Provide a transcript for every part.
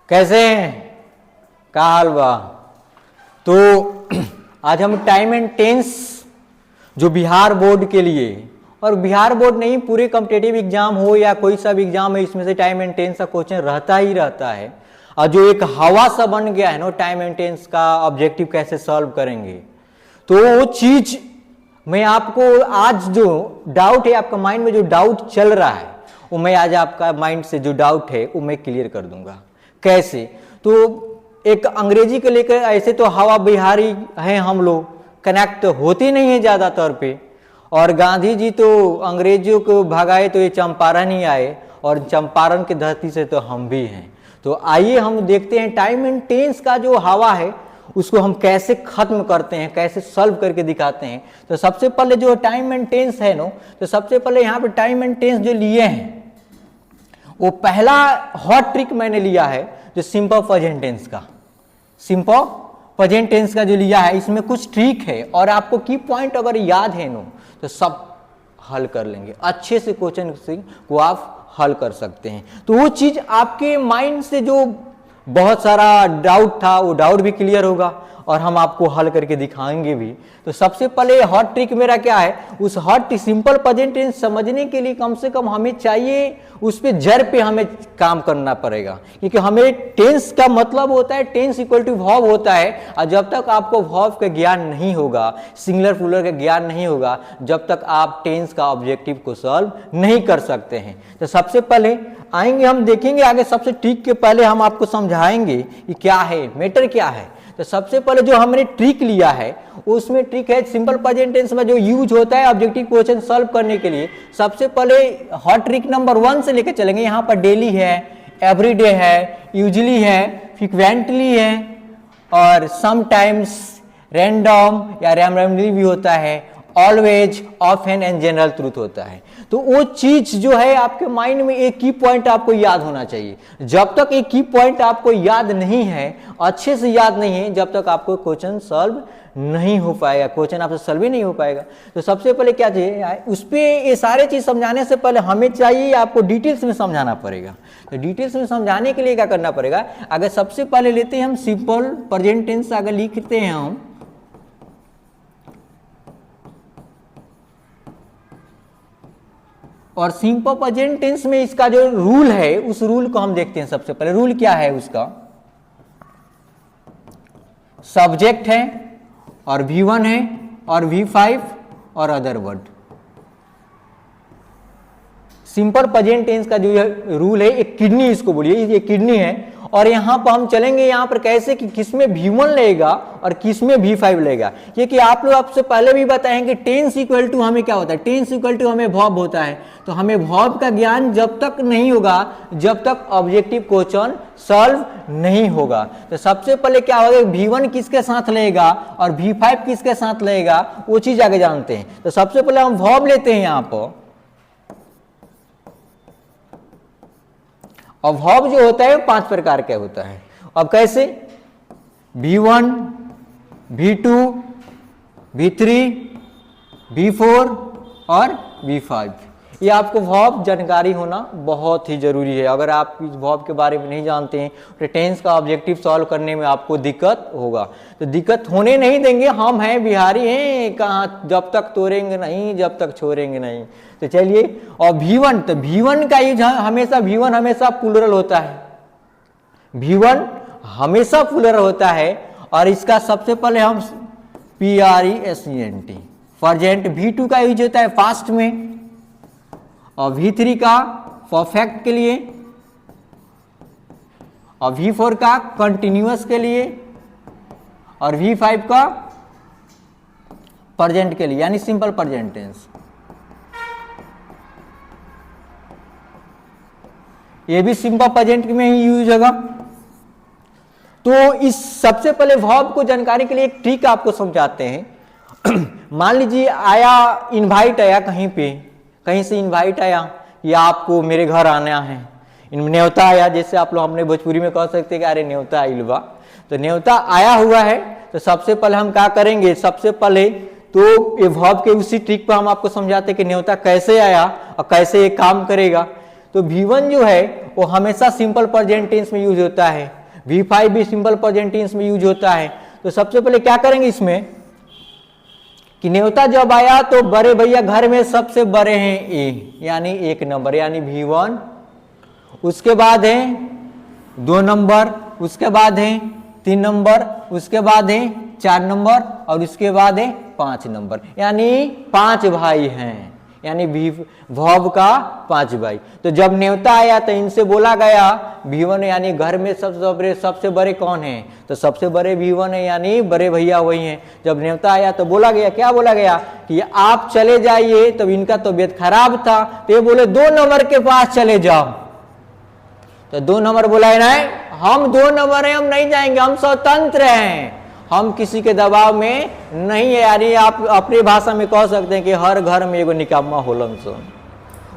कैसे हैं? का हाल बा? तो आज हम टाइम एंड टेंस जो बिहार बोर्ड के लिए, और बिहार बोर्ड नहीं पूरे कॉम्पिटिटिव एग्जाम हो या कोई सा भी एग्जाम है, इसमें से टाइम एंड टेंस का क्वेश्चन रहता ही रहता है। और जो एक हवा सा बन गया है ना टाइम एंड टेंस का ऑब्जेक्टिव कैसे सॉल्व करेंगे, तो वो चीज मैं आपको आज जो डाउट है आपका माइंड में जो डाउट चल रहा है वो मैं आज आपका माइंड से जो डाउट है वो मैं क्लियर कर दूंगा। कैसे? तो एक अंग्रेजी को लेकर ऐसे तो हवा बिहारी हैं हम लोग, कनेक्ट होते नहीं है ज़्यादातर पे, और गांधी जी तो अंग्रेजों को भगाए तो ये चंपारण ही आए, और चंपारण की धरती से तो हम भी हैं। तो आइए हम देखते हैं टाइम एंड टेंस का जो हवा है उसको हम कैसे खत्म करते हैं, कैसे सॉल्व करके दिखाते हैं। तो सबसे पहले जो टाइम एंड टेंस है नो, तो सबसे पहले यहाँ पे टाइम एंड टेंस जो लिए हैं वो पहला हॉट ट्रिक मैंने लिया है जो सिंपल प्रेजेंट टेंस का, सिंपल प्रेजेंट टेंस का जो लिया है, इसमें कुछ ट्रिक है और आपको की पॉइंट अगर याद है नो तो सब हल कर लेंगे अच्छे से, क्वेश्चन को आप हल कर सकते हैं। तो वो चीज आपके माइंड से जो बहुत सारा डाउट था वो डाउट भी क्लियर होगा और हम आपको हल करके दिखाएंगे भी। तो सबसे पहले हॉट ट्रिक मेरा क्या है, उस हॉट सिंपल प्रेजेंट टेंस समझने के लिए कम से कम हमें चाहिए उस पे जड़ पे हमें काम करना पड़ेगा, क्योंकि हमें टेंस का मतलब होता है टेंस इक्वल टू वर्ब होता है, और जब तक आपको वर्ब का ज्ञान नहीं होगा, सिंगुलर प्लूरल का ज्ञान नहीं होगा, जब तक आप टेंस का ऑब्जेक्टिव को सॉल्व नहीं कर सकते हैं। तो सबसे पहले आएंगे हम देखेंगे आगे, सबसे ट्रिक के पहले हम आपको समझाएंगे कि क्या है मैटर क्या है। तो सबसे पहले जो हमने ट्रिक लिया है उसमें ट्रिक है सिंपल प्रेजेंट टेंस में जो यूज होता है ऑब्जेक्टिव क्वेश्चन सॉल्व करने के लिए। सबसे पहले हॉट ट्रिक नंबर 1 से लेकर चलेंगे। यहाँ पर डेली है, एवरीडे है, यूजुअली है, फ्रीक्वेंटली है, और समटाइम्स, रैंडम या रैंडमली भी होता है, always, often and general truth होता है। तो वो चीज जो है आपके माइंड में एक की पॉइंट आपको याद होना चाहिए। जब तक एक की पॉइंट आपको याद नहीं है, अच्छे से याद नहीं है, जब तक आपको क्वेश्चन सॉल्व नहीं हो पाएगा, क्वेश्चन आपसे सॉल्व ही नहीं हो पाएगा। तो सबसे पहले क्या चाहिए, उस पर ये सारे चीज समझाने से पहले हमें चाहिए आपको डिटेल्स में समझाना पड़ेगा। तो डिटेल्स में समझाने के लिए क्या करना पड़ेगा, अगर सबसे पहले लेते हैं हम सिंपल प्रेजेंट टेंस, अगर लिखते हैं हम, और सिंपल प्रेजेंट टेंस में इसका जो रूल है उस रूल को हम देखते हैं। सबसे पहले रूल क्या है उसका, सब्जेक्ट है और V1 है और V5 और other word. Simple present tense का जो रूल है, एक किडनी इसको बोलिए, ये किडनी है, और यहां पर हम चलेंगे यहां पर कैसे कि किसमें V1 लेगा और किसमें V5 लेगा। क्योंकि आप लोग आपसे पहले भी बताएं कि टेंस इक्वल टू हमें क्या होता है, टेंस इक्वल टू हमें वर्ब होता है। तो हमें वर्ब का ज्ञान जब तक नहीं होगा जब तक ऑब्जेक्टिव क्वेश्चन सॉल्व नहीं होगा। तो सबसे पहले क्या होगा, V1 किसके साथ लेगा और V5 किसके साथ लेगा, वो चीज आगे जानते हैं। तो सबसे पहले हम वर्ब लेते हैं यहाँ पर, और वर्ब जो होता है 5 प्रकार का होता है। अब कैसे, V1, V2, V3, V4 और V5, ये आपको वर्ब जानकारी होना बहुत ही जरूरी है। अगर आप इस वर्ब के बारे में नहीं जानते हैं तो टेंस का ऑब्जेक्टिव सॉल्व करने में आपको दिक्कत होगा। तो दिक्कत होने नहीं देंगे, हम हैं बिहारी हैं, कहाँ जब तक तोड़ेंगे नहीं जब तक छोड़ेंगे नहीं। तो चलिए, और V1, तो V1 का यूज हमेशा, V1 हमेशा प्लूरल होता है, V1 हमेशा प्लूरल होता है, और इसका सबसे पहले हम PRESENT प्रेजेंट, V2 का यूज होता है पास्ट में, और V3 का परफेक्ट के लिए, और V4 का कंटिन्यूअस के लिए, और V5 का प्रेजेंट के लिए, यानी सिंपल प्रेजेंट टेंस। ये भी सिंपल प्रेजेंट में ही यूज होगा। तो इस सबसे पहले वर्ब को जानकारी के लिए एक ट्रिक आपको समझाते हैं। मान लीजिए आया, इनवाइट आया कहीं पे, कहीं से इनवाइट आया या आपको मेरे घर आना है, न्योता आया, जैसे आप लोग हमने भोजपुरी में कह सकते हैं कि अरे न्योता आइल बा। तो न्योता आया हुआ है, तो सबसे पहले हम क्या करेंगे, सबसे पहले तो ये वर्ब के उसी ट्रिक पर हम आपको समझाते हैं कि न्योता कैसे आया और कैसे ये काम करेगा। तो V1 जो है वो हमेशा सिंपल प्रेजेंट टेंस में यूज होता है, V5 भी सिंपल प्रेजेंट टेंस में यूज होता है। तो सबसे पहले क्या करेंगे इसमें कि न्योता जब आया तो बड़े भैया घर में सबसे बड़े हैं ए, यानी 1 नंबर यानी V1, उसके बाद है 2 नंबर, उसके बाद है 3 नंबर, उसके बाद है 4 नंबर और उसके बाद है 5 नंबर, यानी 5 भाई हैं, यानी भव का 5 भाई। तो जब न्योता आया तो इनसे बोला गया V1 यानी घर में सबसे बड़े कौन हैं, तो सबसे बड़े V1 है यानी बड़े भैया वही हैं। जब न्योता आया तो बोला गया, क्या बोला गया कि आप चले जाइए, तब इनका तबीयत खराब था तो ये बोले 2 नंबर के पास चले जाओ। तो 2 नंबर बोला है नहीं, हम 2 नंबर हैं, हम नहीं जाएंगे, हम स्वतंत्र हैं, हम किसी के दबाव में नहीं है। यानी आप अपनी भाषा में कह सकते हैं कि हर घर में एगो निकम्मा होलन सो।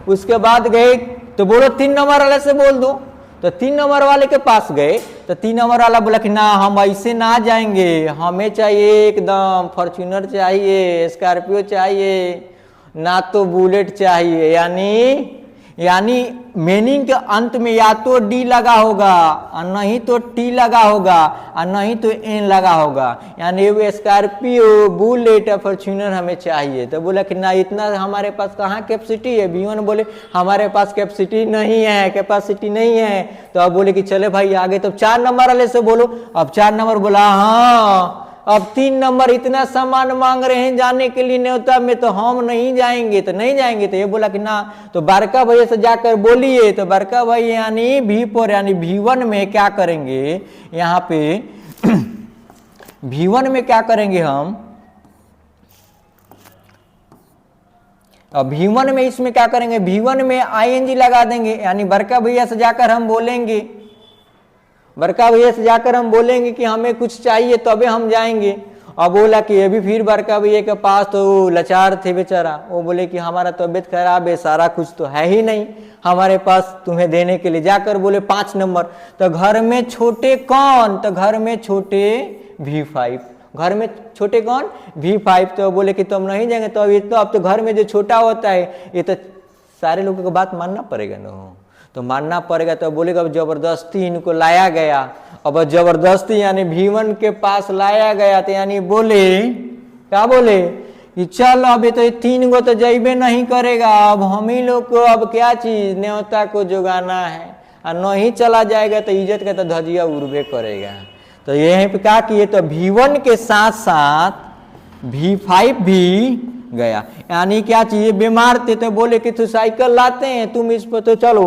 उसके बाद गए तो बोलो 3 नंबर वाले से बोल दो, तो 3 नंबर वाले के पास गए तो 3 नंबर वाला बोला कि ना हम ऐसे ना जाएंगे, हमें चाहिए एकदम फॉर्च्यूनर चाहिए, स्कॉर्पियो चाहिए, ना तो बुलेट चाहिए। यानी मीनिंग के अंत में या तो डी लगा होगा और नहीं तो टी लगा होगा और नहीं तो एन लगा होगा, यानी वो स्कॉर्पियो बुलेट और फॉर्च्यूनर हमें चाहिए। तो बोला कि ना इतना हमारे पास कहाँ कैपेसिटी है। V1 बोले हमारे पास कैपेसिटी नहीं है, कैपेसिटी नहीं है। तो अब बोले कि चले भाई आगे, तो 4 नंबर वाले से बोलो। अब 4 नंबर बोला हाँ, अब 3 नंबर इतना सामान मांग रहे हैं जाने के लिए न्योता में, तो हम नहीं जाएंगे, तो नहीं जाएंगे। तो ये बोला कि ना, तो बड़का भैया से जाकर बोलिए। तो बड़का भाई यानी V4 यानी V1 में क्या करेंगे, यहाँ पे V1 में क्या करेंगे हम, अब V1 में इसमें क्या करेंगे, V1 में ING लगा देंगे, यानी बड़का भैया से जाकर हम बोलेंगे, बड़का भैया से जाकर हम बोलेंगे कि हमें कुछ चाहिए तबे हम जाएंगे। अब बोला कि ये भी फिर बड़का भैया के पास तो लाचार थे बेचारा, वो बोले कि हमारा तबीयत खराब है, सारा कुछ तो है ही नहीं हमारे पास तुम्हें देने के लिए। जाकर बोले 5 नंबर, तो घर में छोटे कौन, तो घर में छोटे V5, घर में छोटे कौन V5। तो बोले कि तुम नहीं जाएंगे, तो अब तो घर में जो छोटा होता है ये तो सारे लोगों को बात मानना पड़ेगा ना, तो मानना पड़ेगा। तो बोलेगा अब जबरदस्ती इनको लाया गया, अब जबरदस्ती यानी V1 के पास लाया गया, तो यानी बोले क्या बोले कि चल अब तो 3 गो तो जैबे नहीं करेगा, अब हम ही लोग को अब क्या चीज न्योता को जुगाना है, और नहीं चला जाएगा तो इज्जत का तो धजिया उड़बे करेगा। तो यहीं पे क्या किए, तो V1 के साथ साथ V5 भी गया, यानी क्या चाहिए, बीमार थे तो बोले कि तू साइकिल लाते हैं तुम इस पर, तो चलो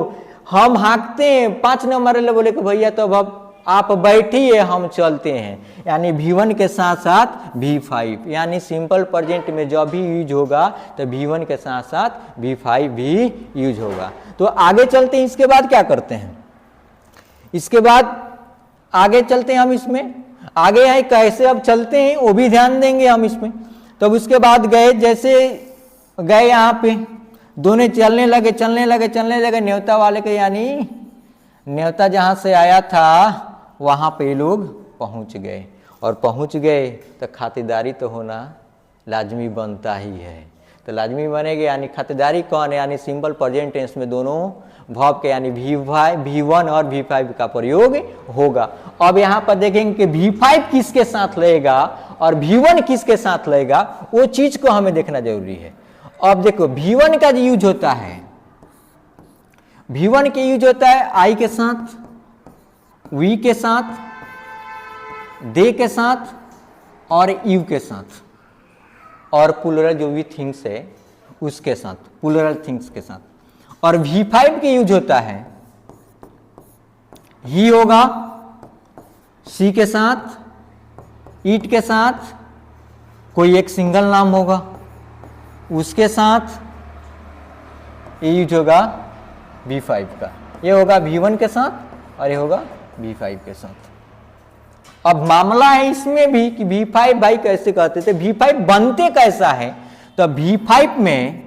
हम हाँकते हैं। 5 नंबर वाले बोले कि भैया तो अब आप बैठिए हम चलते हैं, यानी V1 के साथ साथ V5, यानी सिंपल प्रेजेंट में जब भी यूज होगा तो V1 के साथ साथ V5 भी यूज होगा। तो आगे चलते हैं, इसके बाद क्या करते हैं, इसके बाद आगे चलते हैं हम इसमें, आगे आए कैसे अब चलते हैं वो भी ध्यान देंगे हम इसमें। तब उसके बाद गए, जैसे गए यहाँ पे दोनों चलने लगे न्योता वाले के, यानी न्योता जहाँ से आया था वहाँ पे लोग पहुँच गए, और पहुँच गए तो खातिरदारी तो होना लाजमी बनता ही है। तो लाजमी बनेगी, यानी खातिरदारी कौन है, यानी सिंपल प्रेजेंट टेंस में दोनों वर्ब के यानी V1 और V5 का प्रयोग होगा। अब यहाँ पर देखेंगे कि V5 किसके साथ लगेगा और V1 किसके साथ लगेगा, वो चीज को हमें देखना जरूरी है। अब देखो V1 का जो यूज होता है, V1 के यूज होता है I के साथ, V के साथ, दे के साथ और यू के साथ, और प्लूरल जो भी थिंग्स है उसके साथ, प्लूरल थिंग्स के साथ। और V5 के यूज होता है ही होगा, सी के साथ, ईट के साथ, कोई एक सिंगल नाम होगा उसके साथ, ये यूज होगा V5 का, ये होगा V1 के साथ और ये होगा V5 के साथ। अब मामला है इसमें भी कि V5 भाई कैसे कहते थे, V5 बनते कैसा है, तो V5 में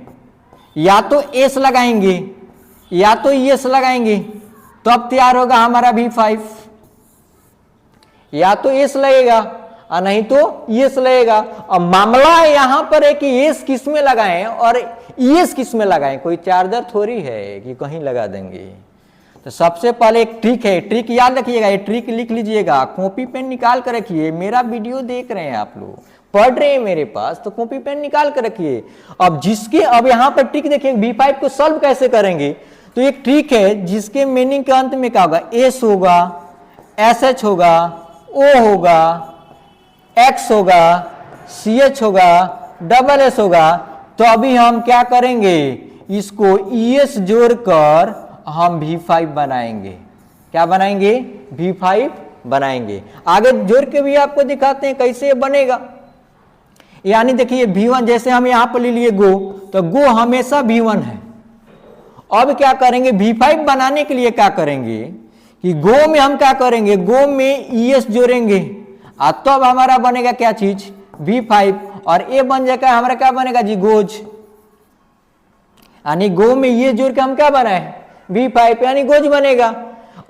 या तो एस लगाएंगे या तो एस लगाएंगे, तब तैयार होगा हमारा V5। या तो एस लगेगा और नहीं तो ईएस लगेगा। अब मामला यहाँ पर है कि एस किस में लगाएं और ईएस किस में लगाएं, कोई चार्जर थोड़ी है कि कहीं लगा देंगे। तो सबसे पहले एक ट्रिक है, ट्रिक याद रखिएगा, ये ट्रिक लिख लीजिएगा, कॉपी पेन निकाल कर रखिए। मेरा वीडियो देख रहे हैं आप लोग, पढ़ रहे हैं मेरे पास, तो कॉपी पेन निकाल कर रखिए। अब यहाँ पर ट्रिक देखिए, V5 को सॉल्व कैसे करेंगे। तो एक ट्रिक है जिसके मीनिंग के अंत में क्या होगा, एस होगा, SH होगा, O होगा, X होगा, CH होगा, SS होगा। तो अभी हम क्या करेंगे, इसको ES जोड़कर हम V5 बनाएंगे। क्या बनाएंगे, V5 बनाएंगे। आगे जोड़ के भी आपको दिखाते हैं कैसे बनेगा। यानी देखिए V1, जैसे हम यहां पर ले लिए गो, तो गो हमेशा V1 है। अब क्या करेंगे, V5 बनाने के लिए क्या करेंगे कि गो में हम क्या करेंगे, गो में ES जोड़ेंगे, तब हमारा बनेगा क्या चीज, V5। और ए बन जाएगा हमारा क्या बनेगा जी, गोज। यानी गो में ये जोड़ के हम क्या बनाए, V5, यानी गोज बनेगा।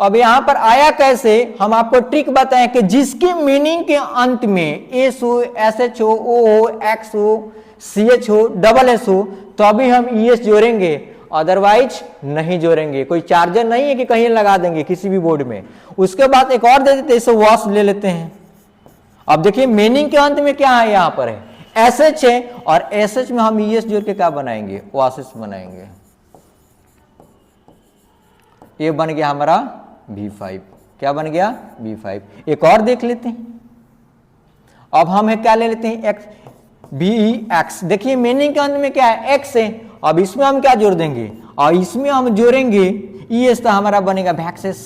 अब यहां पर आया कैसे, हम आपको ट्रिक बताएं कि जिसकी मीनिंग के अंत में एस हो, SH हो, O हो, X हो, CH हो, SS हो, तो अभी हम ES जोड़ेंगे, अदरवाइज नहीं जोड़ेंगे। कोई चार्जर नहीं है कि कहीं लगा देंगे किसी भी बोर्ड में। उसके बाद एक और दे देते, इसे वॉश ले लेते हैं। अब देखिए मीनिंग के अंत में क्या है, यहां पर है SH है, और SH में हम ES जोड़ के क्या बनाएंगे, वासिस बनाएंगे। ये बन गया हमारा V5। क्या बन गया, V5। एक और देख लेते हैं। अब हम क्या ले लेते हैं, VX। देखिए मीनिंग के अंत में क्या है, X है। अब इसमें हम क्या जोड़ देंगे, और इसमें हम जोड़ेंगे ES, तो हमारा बनेगा वैक्सेस,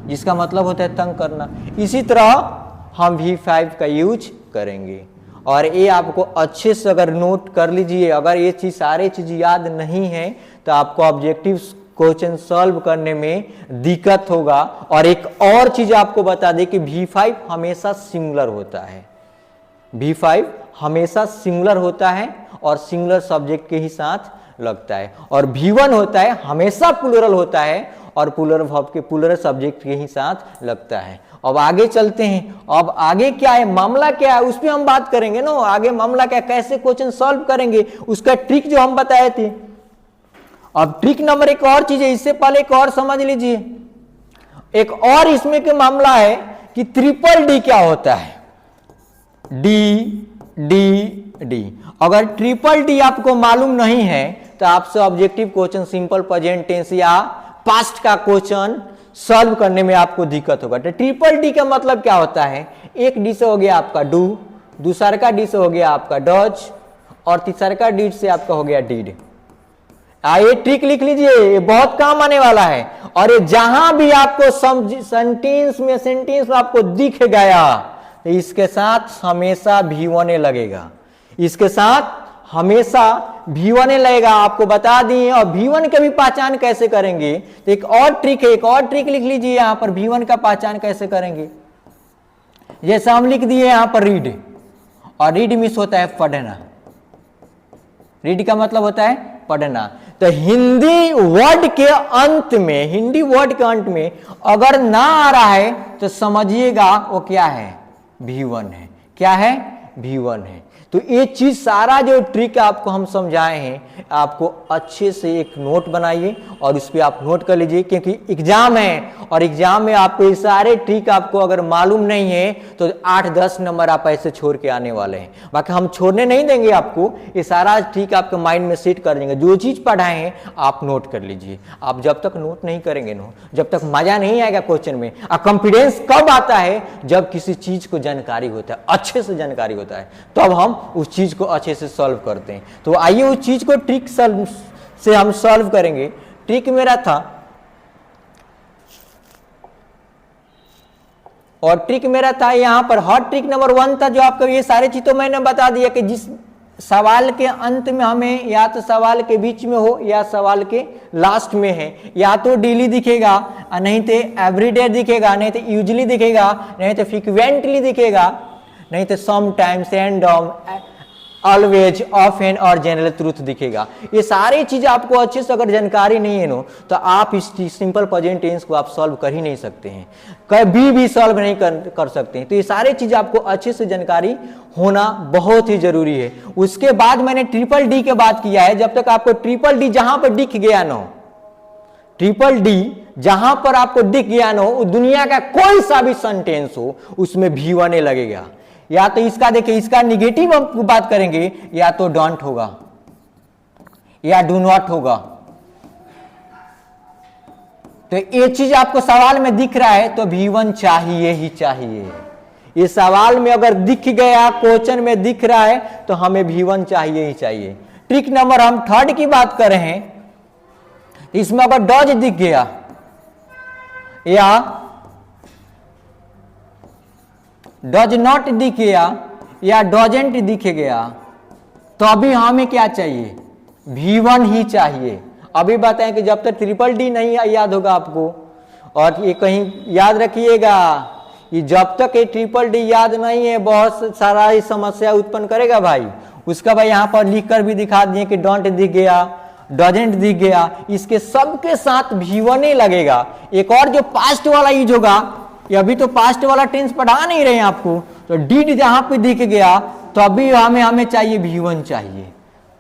जिसका मतलब होता है तंग करना। इसी तरह हम V5 का यूज करेंगे। और ये आपको अच्छे से अगर नोट कर लीजिए, अगर ये चीज सारे चीज याद नहीं है तो आपको ऑब्जेक्टिव क्वेश्चन सॉल्व करने में दिक्कत होगा। और एक और चीज आपको बता दें कि V5 हमेशा सिंगुलर होता है, V5 हमेशा सिंगुलर होता है और सिंगुलर सब्जेक्ट के ही साथ लगता है। और V1 होता है हमेशा प्लूरल होता है और प्लूरल वर्ब के प्लूरल सब्जेक्ट के ही साथ लगता है। अब आगे चलते हैं। अब आगे क्या है, मामला क्या है, उस पर हम बात करेंगे ना। आगे मामला क्या, कैसे क्वेश्चन सॉल्व करेंगे, उसका ट्रिक जो हम बताए थे। अब ट्रिक नंबर एक और चीज है, इससे पहले एक और समझ लीजिए। एक और इसमें के मामला है कि ट्रिपल डी क्या होता है, डी। अगर ट्रिपल डी आपको मालूम नहीं है तो आपसे objective question, simple present tense या पास्ट का क्वेश्चन सॉल्व करने में आपको दिक्कत होगा। तो ट्रिपल डी का मतलब क्या होता है, एक डी से हो गया आपका डू, दूसरा का डी से हो गया आपका डज, और तीसरा का डी से आपका हो गया डीड। ये ट्रिक लिख लीजिए, ये बहुत काम आने वाला है। और ये जहां भी आपको सेंटेंस में आपको दिख गया तो इसके साथ हमेशा V1 लगेगा, इसके साथ हमेशा V1 लगेगा, आपको बता दिए। और V1 का भी पहचान कैसे करेंगे, तो एक और ट्रिक है, एक और ट्रिक लिख लीजिए यहां पर। V1 का पहचान कैसे करेंगे, जैसा हम लिख दिए यहां पर रीड, और रीड मिस होता है पढ़ना, रीड का मतलब होता है पढ़ना। तो हिंदी वर्ड के अंत में अगर ना आ रहा है तो समझिएगा वो क्या है, V1 है। क्या है, V1 है। तो ये चीज सारा जो ट्रिक आपको हम समझाए हैं, आपको अच्छे से एक नोट बनाइए और उस पर आप नोट कर लीजिए, क्योंकि एग्जाम है और एग्जाम में आपको ये सारे ट्रिक आपको अगर मालूम नहीं है तो 8-10 नंबर आप ऐसे छोड़ के आने वाले हैं। बाकी हम छोड़ने नहीं देंगे आपको, ये सारा ट्रिक आपके माइंड में सेट कर देंगे। जो चीज पढ़ाए हैं आप नोट कर लीजिए। आप जब तक नोट नहीं करेंगे ना, जब तक मजा नहीं आएगा क्वेश्चन में। और कॉन्फिडेंस कब आता है, जब किसी चीज को जानकारी होता है, अच्छे से जानकारी होता है, तब हम उस चीज को अच्छे से सॉल्व करते हैं। तो आइए उस चीज को ट्रिक से हम सॉल्व करेंगे। ट्रिक मेरा था, और ट्रिक मेरा था यहां पर हॉट ट्रिक नंबर 1 था, जो आपको ये सारे चीज तो मैंने बता दिया कि जिस सवाल के अंत में हमें या तो सवाल के बीच में हो या सवाल के लास्ट में है, या तो डेली दिखेगा, नहीं तो एवरीडे दिखेगा, नहीं तो यूजुअली दिखेगा, नहीं तो फ्रीक्वेंटली दिखेगा, नहीं तो समटाइम्स, रैंडम, ऑलवेज, ऑफन और जनरल ट्रूथ दिखेगा। ये सारी चीज आपको अच्छे से अगर जानकारी नहीं है नो, तो आप इस सिंपल प्रेजेंट टेंस को आप सॉल्व कर ही नहीं सकते हैं, कभी भी सॉल्व नहीं कर सकते हैं। तो ये सारी चीज आपको अच्छे से जानकारी होना बहुत ही जरूरी है। उसके बाद मैंने ट्रिपल डी के बात किया है। जब तक आपको ट्रिपल डी जहां पर दिख गया नो, ट्रिपल डी जहां पर आपको दिख गया नो, दुनिया का कोई सा भी सेंटेंस हो उसमें V1 लगेगा। या तो इसका देखिए, इसका निगेटिव हम बात करेंगे, या तो डोंट होगा या डू नॉट होगा। तो ये चीज आपको सवाल में दिख रहा है तो V1 चाहिए ही चाहिए। ये सवाल में अगर दिख गया, क्वेश्चन में दिख रहा है तो हमें V1 चाहिए ही चाहिए। ट्रिक नंबर हम थर्ड की बात कर रहे हैं, इसमें अगर डज दिख गया या डज नॉट दिख गया या डजेंट दिख गया, तो अभी हमें क्या चाहिए? V1 ही चाहिए। अभी बताएं कि जब तक ट्रिपल डी नहीं याद होगा आपको, और ये कहीं याद रखिएगा कि जब तक ये ट्रिपल डी याद नहीं है बहुत सारा समस्या उत्पन्न करेगा भाई। उसका भाई यहाँ पर लिख कर भी दिखा दिए कि डोंट दिख गया, डजेंट दिख गया, इसके सबके साथ V1 लगेगा। एक और जो पास्ट वाला यूज होगा, ये अभी तो पास्ट वाला टेंस पढ़ा नहीं रहे हैं आपको, तो डिड जहां पे दिख गया तो अभी हमें चाहिए V1 चाहिए।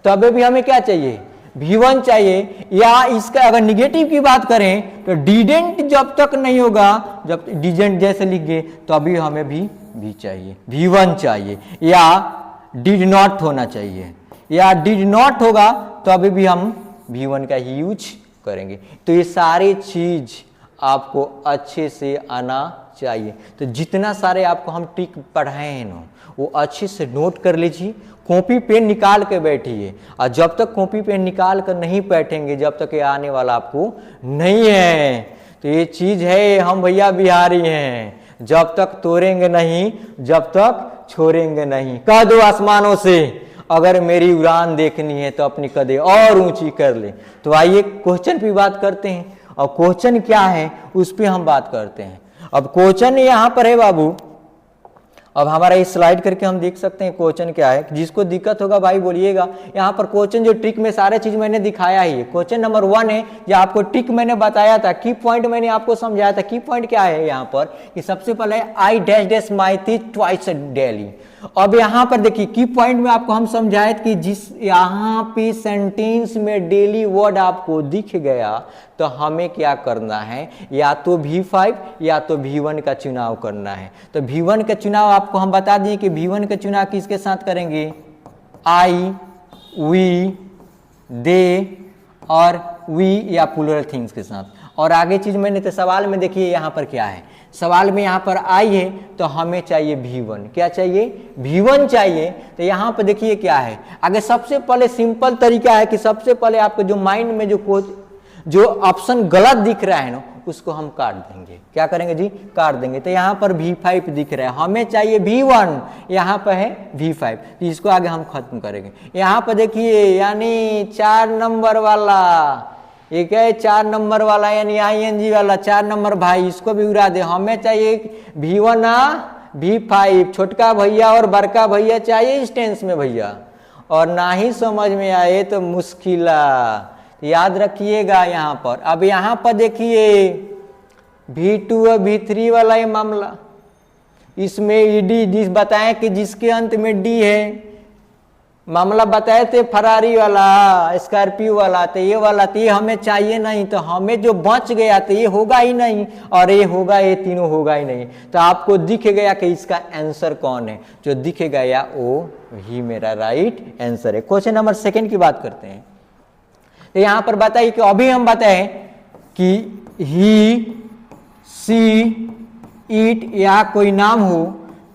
तो अभी भी हमें क्या चाहिए? V1 चाहिए। या इसका अगर निगेटिव की बात करें तो डिडेंट जब तक नहीं होगा, जब डिजेंट जैसे लिख गए, तो अभी हमें भी चाहिए, V1 चाहिए। या डिड नॉट होना चाहिए, या डिड नॉट होगा तो अभी भी हम V1 का ही यूज करेंगे। तो ये सारी चीज आपको अच्छे से आना चाहिए। तो जितना सारे आपको हम ट्रिक पढ़ाए हैं ना, वो अच्छे से नोट कर लीजिए, कॉपी पेन निकाल के बैठिए। और जब तक कॉपी पेन निकाल कर नहीं बैठेंगे, जब तक ये आने वाला आपको नहीं है। तो ये चीज है, हम भैया बिहारी हैं, जब तक तोड़ेंगे नहीं, जब तक छोड़ेंगे नहीं। कह दो आसमानों से, अगर मेरी उड़ान देखनी है तो अपनी कदे और ऊंची कर ले। तो आइए क्वेश्चन पे बात करते हैं, और क्वेश्चन क्या है उस पे हम बात करते हैं। अब क्वेश्चन यहां पर है बाबू, अब हमारा इस स्लाइड करके हम देख सकते हैं क्वेश्चन क्या है। जिसको दिक्कत होगा भाई बोलिएगा। यहाँ पर क्वेश्चन जो ट्रिक में सारे चीज मैंने दिखाया ही है। क्वेश्चन नंबर 1 है, जो आपको ट्रिक मैंने बताया था, की पॉइंट मैंने आपको समझाया था। की पॉइंट क्या है यहाँ पर कि सबसे पहले I dash dash my teeth twice daily. अब यहाँ पर देखिए की पॉइंट में आपको हम समझाए कि जिस यहाँ पे सेंटेंस में डेली वर्ड आपको दिख गया तो हमें क्या करना है, या तो V5 या तो V1 का चुनाव करना है। तो V1 का चुनाव आपको हम बता दिए कि V1 का चुनाव किसके साथ करेंगे? आई, वी, दे और वी या प्लूरल थिंग्स के साथ। और आगे चीज मैंने तो सवाल में देखिए यहाँ पर क्या है, सवाल में यहाँ पर आई है तो हमें चाहिए V1। क्या चाहिए? V1 चाहिए। तो यहाँ पर देखिए क्या है, आगे सबसे पहले सिंपल तरीका है कि सबसे पहले आपको जो माइंड में जो ऑप्शन गलत दिख रहा है ना, उसको हम काट देंगे। क्या करेंगे जी? काट देंगे। तो यहाँ पर V5 दिख रहा है, हमें चाहिए V1, यहाँ पर है V5, तो इसको आगे हम खत्म करेंगे। यहाँ पर देखिए यानी 4 नंबर वाला, ये क्या है? 4 नंबर वाला यानी ING वाला 4 नंबर भाई, इसको भी उड़ा दे। हमें चाहिए V1 V5, छोटका भैया और बड़का भैया चाहिए इस टेंस में भैया। और ना ही समझ में आए तो मुश्किल, याद रखिएगा यहाँ पर। अब यहाँ पर देखिए V2 और V3 वाला ये मामला, इसमें ED जिस बताएं कि जिसके अंत में D है, मामला बताए थे फरारी वाला, स्कॉर्पियो वाला, तो ये वाला, तो ये हमें चाहिए नहीं। तो हमें जो बच गया तो ये होगा ही नहीं, और ये होगा, ये तीनों होगा ही नहीं। तो आपको दिख गया कि इसका आंसर कौन है, जो दिख गया वो ही मेरा राइट आंसर है। क्वेश्चन नंबर 2 की बात करते हैं। तो यहाँ पर बताइए कि अभी हम बताएं कि ही, सी, इट या कोई नाम हो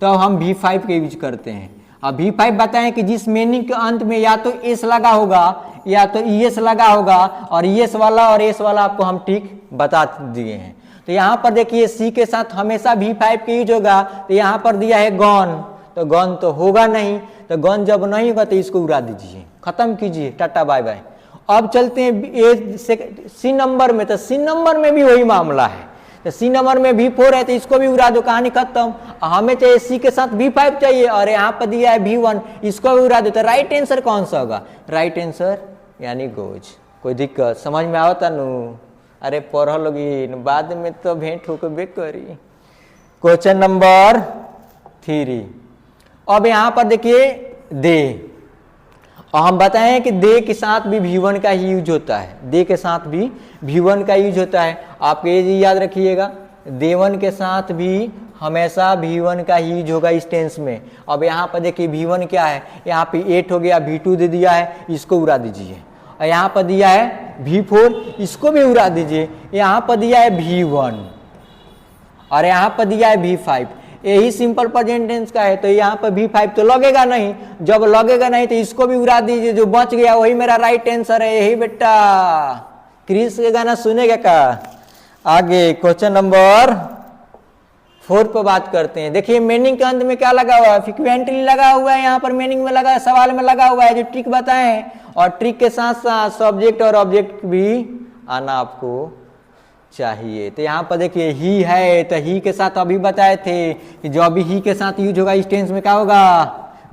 तो हम V5 के यूज करते हैं। अब V5 बताएं कि जिस मीनिंग के अंत में या तो एस लगा होगा या तो ES लगा होगा, और ES वाला और एस वाला आपको हम ठीक बता दिए हैं। तो यहाँ पर देखिए सी के साथ हमेशा V5 के यूज होगा। तो यहाँ पर दिया है गॉन, तो गॉन तो होगा नहीं, तो गॉन जब नहीं होगा तो इसको उड़ा दीजिए, खत्म कीजिए, टाटा बाय बाय। अब चलते हैं सी नंबर में। तो सी नंबर में भी वही मामला है। तो सी नंबर में V4 है तो इसको भी उड़ा दो, कहानी खत्म। हमें चाहिए सी के साथ V5 चाहिए और यहाँ पर दिया है V1, इसको भी उड़ा दो। तो राइट आंसर कौन सा होगा? राइट आंसर यानी गोज। कोई दिक्कत समझ में आवता नु? अरे पढ़ लोगी बाद में तो भेंट होकर करी। Question number 3। अब यहाँ पर देखिए दे, और हम बताएं कि दे के साथ भी V1 का ही यूज होता है, दे के साथ भी V1 का यूज होता है। आप ये याद रखिएगा, देवन के साथ भी हमेशा V1 का ही यूज होगा इस टेंस में। अब यहाँ पर देखिए V1 क्या है, यहाँ पे 8 हो गया, V2 दे दिया है, इसको उड़ा दीजिए। और यहाँ पर दिया है V4, इसको भी उड़ा दीजिए। यहाँ पर दिया है V1 और यहाँ पर दिया है V5, यही सिंपल प्रेजेंट टेंस का है। तो यहाँ पर V5 तो लगेगा नहीं, जब लगेगा नहीं तो इसको भी उड़ा दीजिए, जो बच गया वही मेरा राइट आंसर है। यही बेटा क्रिस के गाना सुनेगा का? आगे क्वेश्चन नंबर 4 पर बात करते हैं। देखिए मीनिंग के अंत में क्या लगा हुआ है? फ्रिक्वेंटली लगा हुआ है, यहाँ पर मीनिंग में लगा है, सवाल में लगा हुआ है, जो ट्रिक बताए हैं। और ट्रिक के साथ साथ सब्जेक्ट और ऑब्जेक्ट भी आना आपको चाहिए। तो यहाँ पर देखिए ही है, तो ही के साथ अभी बताए थे कि जो अभी ही के साथ यूज होगा इस टेंस में क्या होगा?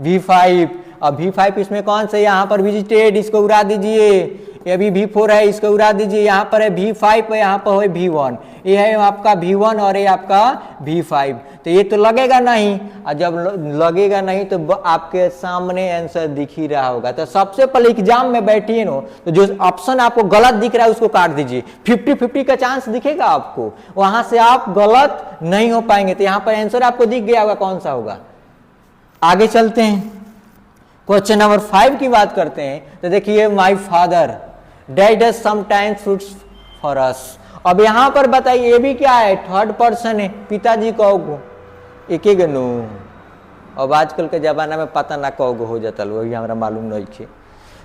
V5। अब V5 इसमें कौन से? यहाँ पर विजिटेड, इसको उड़ा दीजिए। ये भी V4 है, इसको उड़ा दीजिए। यहाँ पर है V5 है, यहाँ पर है V1, ये है आपका V1 और ये आपका V5। तो ये तो लगेगा नहीं, और जब लगेगा नहीं तो आपके सामने आंसर दिख ही रहा होगा। तो सबसे पहले एग्जाम में बैठिए ना, तो जो ऑप्शन आपको गलत दिख रहा है उसको काट दीजिए। 50-50 का चांस दिखेगा आपको, वहां से आप गलत नहीं हो पाएंगे। तो यहाँ पर आंसर आपको दिख गया होगा, कौन सा होगा। आगे चलते हैं, क्वेश्चन नंबर 5 की बात करते हैं। तो देखिए my father dad sometimes fruits for us. अब यहाँ पर बताइए ये भी क्या है? थर्ड पर्सन है, पिताजी कहोगो एक गनो। अब आजकल के जमाना में पता ना कहोगो हो जाता, वही हमारा मालूम नहीं है।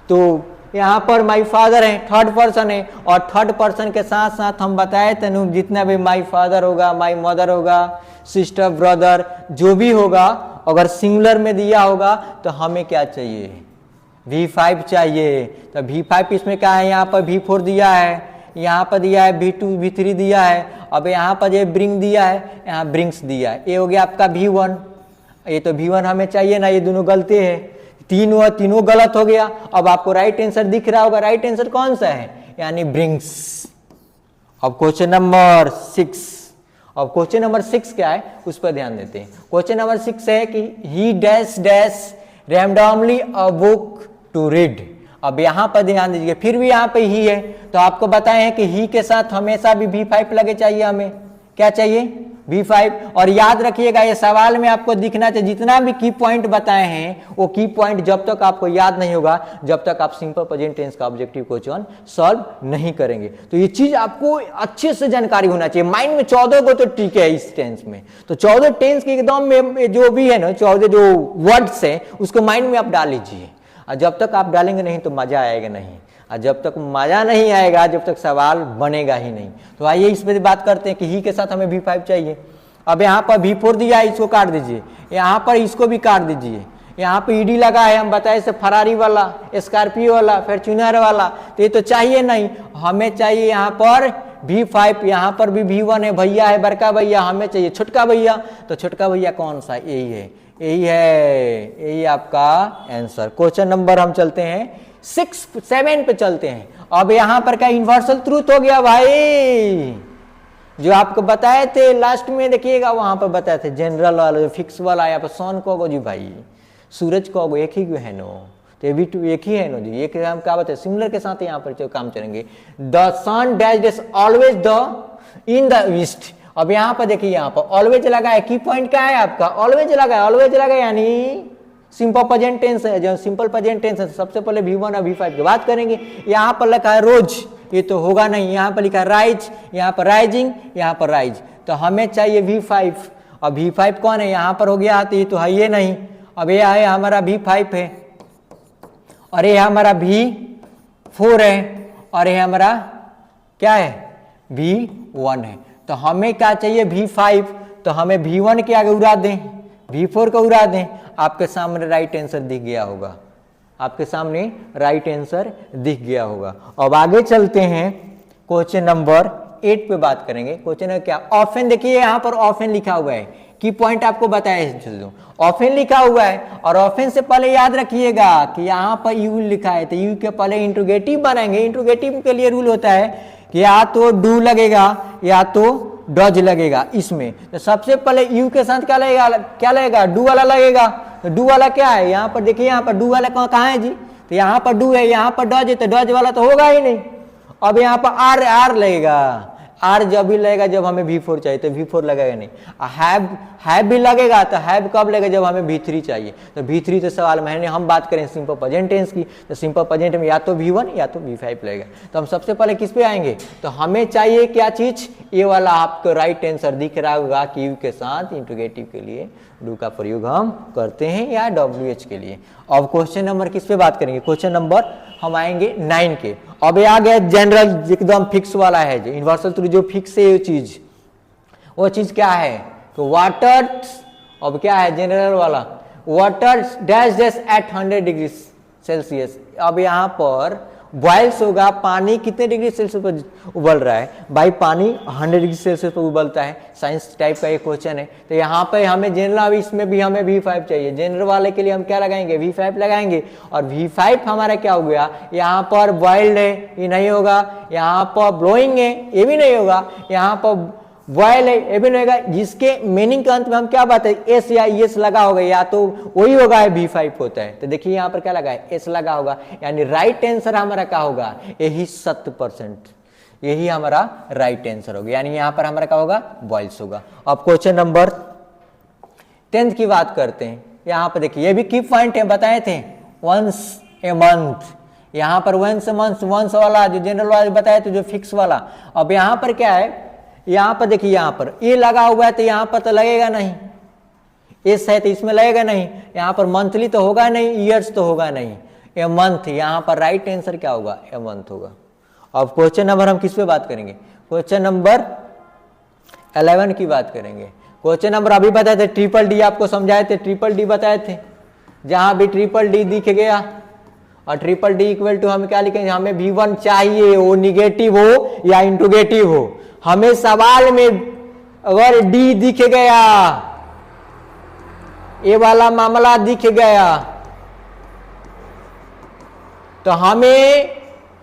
तो यहाँ पर माई फादर है, थर्ड पर्सन है, और थर्ड पर्सन के साथ साथ हम बताए थे जितना भी माई फादर होगा, माई मदर होगा, सिस्टर ब्रदर जो भी होगा, अगर सिंगुलर में दिया होगा तो हमें क्या चाहिए? V5 चाहिए। तो V5 इसमें क्या है? यहाँ पर V4 दिया है, यहाँ पर दिया है V2 V3 दिया है। अब यहाँ पर ये ब्रिंग दिया है, यहाँ ब्रिंग्स दिया है। ये हो गया आपका V1, ये तो V1 हमें चाहिए ना, ये दोनों गलती है, तीनों गलत हो गया। अब आपको राइट आंसर दिख रहा होगा, राइट आंसर कौन सा है? यानी ब्रिंग्स। अब क्वेश्चन नंबर 6। अब क्वेश्चन नंबर 6 क्या है उस पर ध्यान देते हैं। क्वेश्चन नंबर 6 है कि he dash dash randomly a book to read. अब यहाँ पर ध्यान दीजिए, फिर भी यहाँ पे ही है, तो आपको बताएं कि ही के साथ हमेशा भी V5 लगे चाहिए। हमें क्या चाहिए? V5। और याद रखिएगा ये सवाल में आपको दिखना चाहिए, जितना भी की पॉइंट बताए हैं वो की पॉइंट जब तक आपको याद नहीं होगा, जब तक आप सिंपल प्रेजेंट टेंस का ऑब्जेक्टिव क्वेश्चन सॉल्व नहीं करेंगे। तो ये चीज आपको अच्छे से जानकारी होना चाहिए। माइंड में 14 को तो ठीक है इस टेंस में, तो 14 टेंस के एकदम में जो भी है ना, 14 जो वर्ड्स है उसको माइंड में आप डाल लीजिए। और जब तक आप डालेंगे नहीं तो मजा आएगा नहीं, और जब तक मजा नहीं आएगा जब तक सवाल बनेगा ही नहीं। तो आइए इस पर बात करते हैं कि ही के साथ हमें V5 चाहिए। अब यहाँ पर V4 दिया है, इसको काट दीजिए। यहाँ पर इसको भी काट दीजिए। यहाँ पे ईडी लगा है, हम बताए से फरारी वाला, स्कॉर्पियो वाला, फॉर्च्यूनर वाला, तो ये तो चाहिए नहीं। हमें चाहिए यहाँ पर V5, यहाँ पर भी V1 है, भैया है, बड़का भैया, हमें चाहिए छोटका भैया। तो छोटका भैया कौन सा? यही है, यही है, यही आपका आंसर। क्वेश्चन नंबर हम चलते हैं 7 पे चलते हैं। अब यहाँ पर क्या यूनिवर्सल ट्रूथ हो गया भाई, जो आपको बताए थे लास्ट में, देखिएगा वहां पर बताए थे जनरल वाला, जो फिक्स वाला। यहाँ पर सन कहोगो जी भाई, सूरज कहोगो, एक ही है नो, तो भी टू एक ही है नो जी। एक हम क्या बताए सिमिलर के साथ यहाँ पर जो काम चलेंगे। The sun dash is always the in the east. अब यहाँ पर देखिए, यहाँ पर ऑलवेज लगा है, की पॉइंट क्या है आपका? ऑलवेज लगा है, ऑलवेज लगा यानी सिंपल प्रेजेंट टेंस है। जो सिंपल प्रेजेंट टेंस है सबसे पहले V1 और V5 की बात करेंगे। यहाँ पर लिखा है रोज, ये तो होगा नहीं। यहाँ पर लिखा है राइज, यहाँ पर राइजिंग, यहाँ पर राइज, तो हमें चाहिए V5। अब V5 कौन है? यहाँ पर हो गया, तो ये तो है ये नहीं। अब ये है हमारा V5 है, और ये हमारा V4 है, और ये हमारा क्या है? V1 है। तो हमें क्या चाहिए? V5। तो हमें V1 के आगे उड़ा दें, V4 को उड़ा दें, आपके सामने राइट आंसर दिख गया होगा, आपके सामने राइट आंसर दिख गया होगा। अब आगे चलते हैं क्वेश्चन नंबर 8 पे बात करेंगे। क्वेश्चन है क्या, ऑफेन, देखिए यहाँ पर ऑफेन लिखा हुआ है, की पॉइंट आपको बताया, ऑफेन लिखा हुआ है और ऑफेन से पहले याद रखिएगा कि यहाँ पर यू लिखा है, तो यू के पहले इंट्रोगेटिव बनाएंगे। इंट्रोगेटिव के लिए रूल होता है कि या तो डू लगेगा या तो डज लगेगा इसमें। तो सबसे पहले यू के साथ क्या लगेगा, डू वाला लगेगा। तो डू वाला क्या है, यहाँ पर देखिए, यहाँ पर डू वाला कहाँ है जी, तो यहाँ पर डू है, यहाँ पर डज है, तो डज वाला तो होगा ही नहीं। अब यहाँ पर आर लगेगा, आर जब भी लगेगा जब हमें V4 चाहिए, तो V4 लगेगा नहीं। हैव भी लगेगा, तो हैव कब लगेगा, जब हमें V3 चाहिए। तो V3 तो सवाल में है, हम बात करें सिंपल प्रेजेंट टेंस की, तो सिंपल प्रेजेंट में या तो V1 या तो V5 लगेगा। तो हम सबसे पहले किस पे आएंगे, तो हमें चाहिए क्या चीज, ये वाला आपको राइट आंसर दिख रहा होगा कि यू के साथ इंट्रोगेटिव के लिए डू का प्रयोग हम करते हैं या WH के लिए। अब क्वेश्चन नंबर किस पे बात करेंगे, क्वेश्चन नंबर हम आएंगे 9 के। अब ये आ गया जनरल एकदम फिक्स वाला है, जो यूनिवर्सल ट्रूथ जो फिक्स है चीज, वो चीज क्या है, तो वाटर, अब क्या है जनरल वाला, water dash dash at 100 degree Celsius. अब यहाँ पर बॉयल्स होगा, पानी कितने डिग्री सेल्सियस पर उबल रहा है, भाई पानी 100 डिग्री सेल्सियस पर उबलता है। साइंस टाइप का ये क्वेश्चन है। तो यहाँ पे हमें जनरल, इसमें भी हमें V5 चाहिए। जनरल वाले के लिए हम क्या लगाएंगे, V5 लगाएंगे। और V5 हमारा क्या हो गया, यहाँ पर बॉइल्ड है, ये नहीं होगा। यहाँ पर ब्लोइंग है, ये भी नहीं होगा। यहाँ पर बॉयल है, ये भी नहीं होगा। जिसके मीनिंग के अंत में हम क्या बात है, एस या एस लगा होगा, या तो वही होगा है V5 होता है। तो देखिए यहाँ पर क्या लगा है, एस लगा होगा, यानी राइट आंसर हमारा क्या होगा, यही 70%, यही हमारा राइट आंसर होगा। यानी यहाँ पर हमारा क्या होगा, बॉयल्स होगा। अब क्वेश्चन नंबर 10 की बात करते हैं। यहाँ पर देखिए, ये भी की पॉइंट है, बताए थे वंस ए मंथ। यहाँ पर वंस ए मंथ, वंस वाला जो जनरल वाला बताए थे, जो फिक्स वाला। अब यहाँ पर क्या है, यहाँ पर देखिए, यहाँ पर ये लगा हुआ है, तो यहाँ पर तो लगेगा नहीं, एस है तो इसमें लगेगा नहीं। यहाँ पर मंथली तो होगा नहीं, ईयर्स तो होगा नहीं, ए मंथ। यहाँ पर राइट आंसर क्या होगा, ए मंथ होगा। अब क्वेश्चन नंबर हम किस पे बात करेंगे, क्वेश्चन नंबर 11 की बात करेंगे। क्वेश्चन नंबर अभी बताए थे, ट्रिपल डी आपको समझाए थे, ट्रिपल डी बताए थे। जहां भी ट्रिपल डी दिख गया और ट्रिपल डी इक्वल टू हम क्या लिखेंगे, हमें V1 चाहिए, वो निगेटिव हो या इंट्रोगेटिव हो। हमें सवाल में अगर डी दिख गया, ये वाला मामला दिख गया, तो हमें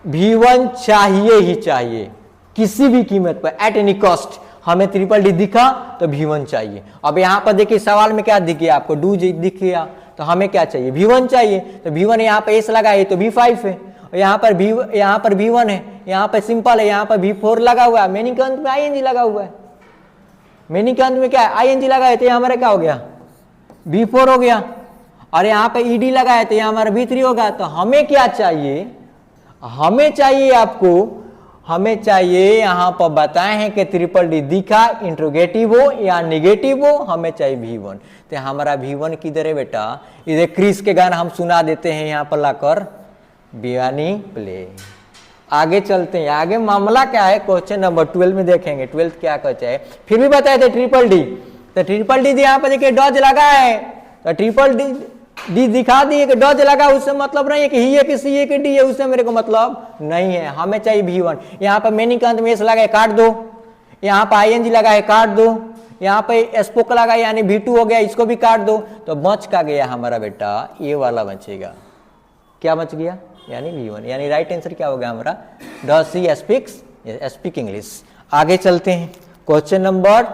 V1 चाहिए ही चाहिए, किसी भी कीमत पर, एट एनी कॉस्ट। हमें ट्रिपल डी दिखा तो V1 चाहिए। अब यहां पर देखिए सवाल में क्या दिख गया आपको, डू दिख गया, तो हमें क्या चाहिए, V1 चाहिए। तो V1 यहाँ पर एस लगा है, तो V5 है। यहाँ पर V1 है, यहाँ पर सिंपल है, यहाँ पर V4 लगा हुआ है। मीनिंग के अंत में ING लगा हुआ है, मीनिंग के अंत में क्या है, ING लगा है, तो यहाँ हमारा क्या हो गया, V4 हो गया। और यहाँ पे ED लगा है, तो यहाँ हमारा V3 होगा। तो हमें क्या चाहिए, हमें चाहिए आपको, हमें चाहिए यहाँ पर बताए हैं कि ट्रिपल डी दिखा, इंट्रोगेटिव हो या निगेटिव हो, हमें चाहिए V1। तो हमारा V1 किधर है बेटा, इधर क्रिस के गाना हम सुना देते हैं यहाँ पर लाकर, बियानी प्ले। आगे चलते हैं, आगे मामला क्या है, क्वेश्चन नंबर 12 में देखेंगे। 12 क्या कहता है, फिर भी बताए थे ट्रिपल डी। तो ट्रिपल डी यहाँ पर देखिए डॉज लगा है, तो ट्रिपल डी दिखा दिए कि डॉज लगा, उससे मतलब नहीं है कि ही है कि सी है कि डी है, उससे मेरे को मतलब नहीं है। हमें चाहिए V1। यहाँ पर मीनिंग के अंत में एस लगा है, काट दो। यहाँ पर ING लगा है, काट दो। यहाँ पे स्पोक लगा है, यानी V2 हो गया, इसको भी काट दो। तो बच का गया हमारा बेटा, ये वाला बचेगा। क्या बच गया, यानी V1। यानी राइट आंसर क्या होगा हमारा, डज सी स्पीक इंग्लिश। आगे चलते हैं, क्वेश्चन नंबर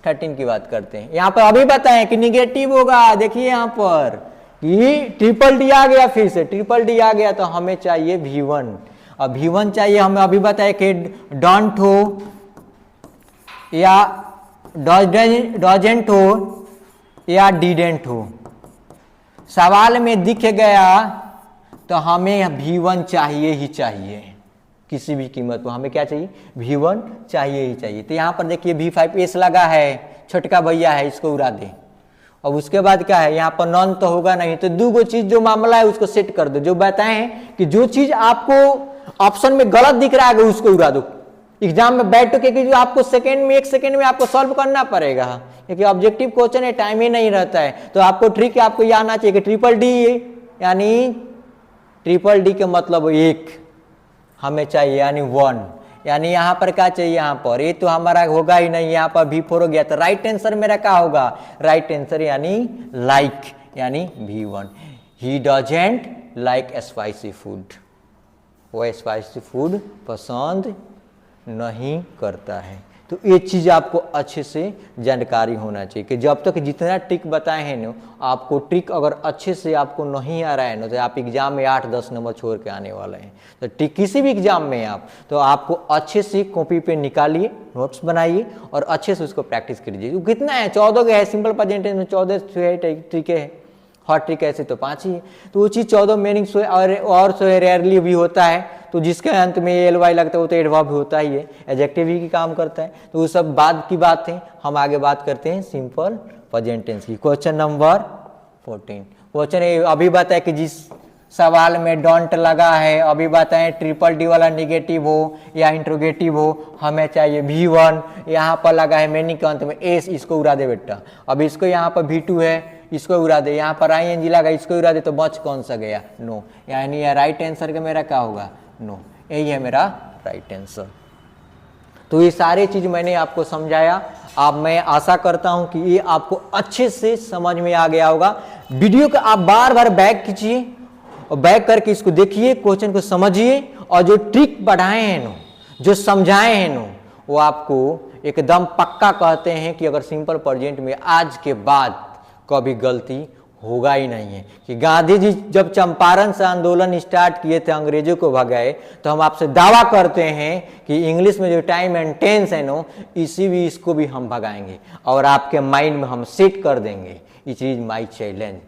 13 की बात करते हैं। यहाँ पर अभी बताएं कि निगेटिव होगा। देखिए यहाँ पर कि ट्रिपल डी आ गया, फिर से ट्रिपल डी आ गया, तो हमें चाहिए V1। अब V1 चाहिए, हमें अभी बताए कि डोंट हो या डजेंट हो या डिडेंट हो। सवाल में दिख गया तो हमें V1 चाहिए ही चाहिए, किसी भी कीमत पर हमें क्या चाहिए, V1 चाहिए ही चाहिए। तो यहाँ पर देखिए V5 एस लगा है, छोटका भैया है, इसको उड़ा दे। अब उसके बाद क्या है, यहाँ पर नॉन तो होगा नहीं, तो दो गो चीज जो मामला है उसको सेट कर दो। जो बताए हैं कि जो चीज आपको ऑप्शन में गलत दिख रहा है उसको उड़ा दो। एग्जाम में बैठ के जो आपको सेकंड में, 1 सेकंड में आपको सॉल्व करना पड़ेगा, क्योंकि ऑब्जेक्टिव क्वेश्चन है, टाइम ही नहीं रहता है। तो आपको ट्रिक आपको ये आना चाहिए कि ट्रिपल डी, यानी ट्रिपल डी के मतलब 1 हमें चाहिए, यानी 1। यानी यहाँ पर क्या चाहिए, यहाँ पर ये तो हमारा होगा ही नहीं, यहाँ पर V4 हो गया, तो राइट आंसर मेरा क्या होगा, राइट आंसर यानी लाइक, यानी V1। He doesn't like spicy food, वो स्पाइसी फूड पसंद नहीं करता है। तो ये चीज़ आपको अच्छे से जानकारी होना चाहिए कि जब तक जितना ट्रिक बताए हैं ना, आपको ट्रिक अगर अच्छे से आपको नहीं आ रहा है ना, तो आप एग्जाम में 8-10 नंबर छोड़ के आने वाले हैं। तो ट्रिक किसी भी एग्जाम में आप, तो आपको अच्छे से कॉपी पे निकालिए, नोट्स बनाइए और अच्छे से उसको प्रैक्टिस कीजिए। तो कितना है, 14 के है, सिंपल प्रेजेंटेशन में 14 ट्रिक है, हॉट ट्रिक ऐसे तो 5 ही है। तो वो चीज़ 14 मीनिंग सो और सो रेयरली भी होता है, तो जिसके अंत में एल वाई लगता है वो तो एडवर्ब भी होता ही है, एडजेक्टिव ही की काम करता है। तो वो सब बाद की बात है, हम आगे बात करते हैं सिंपल प्रेजेंट टेंस की। क्वेश्चन नंबर 14, क्वेश्चन अभी बताए कि जिस सवाल में डोंट लगा है, अभी बताएं ट्रिपल डी वाला निगेटिव हो या इंट्रोगेटिव हो, हमें चाहिए V1। यहाँ पर लगा है मेनी के अंत में एस, इसको उड़ा दे बेटा। अब इसको यहाँ पर V2 है, इसको उड़ा दे, यहाँ पर ING लगा, इसको उड़ा दे, तो बच कौन सा गया, नो। यानी राइट आंसर का मेरा क्या होगा, नो। यही है मेरा राइट आंसर। तो ये सारी चीज मैंने आपको समझाया। अब मैं आशा करता हूं कि ये आपको अच्छे से समझ में आ गया होगा। वीडियो को आप बार बार बैक कीजिए और बैक करके इसको देखिए, क्वेश्चन को समझिए और जो ट्रिक पढ़ाए हैं नो, जो समझाए हैं नो, वो आपको एकदम पक्का कहते हैं कि अगर सिंपल प्रेजेंट में आज के बाद कभी गलती होगा ही नहीं है। कि गांधी जी जब चंपारण से आंदोलन स्टार्ट किए थे, अंग्रेजों को भगाए, तो हम आपसे दावा करते हैं कि इंग्लिश में जो टाइम एंड टेंस है नो, इसको भी हम भगाएंगे और आपके माइंड में हम सेट कर देंगे। ये चीज माई चैलेंज।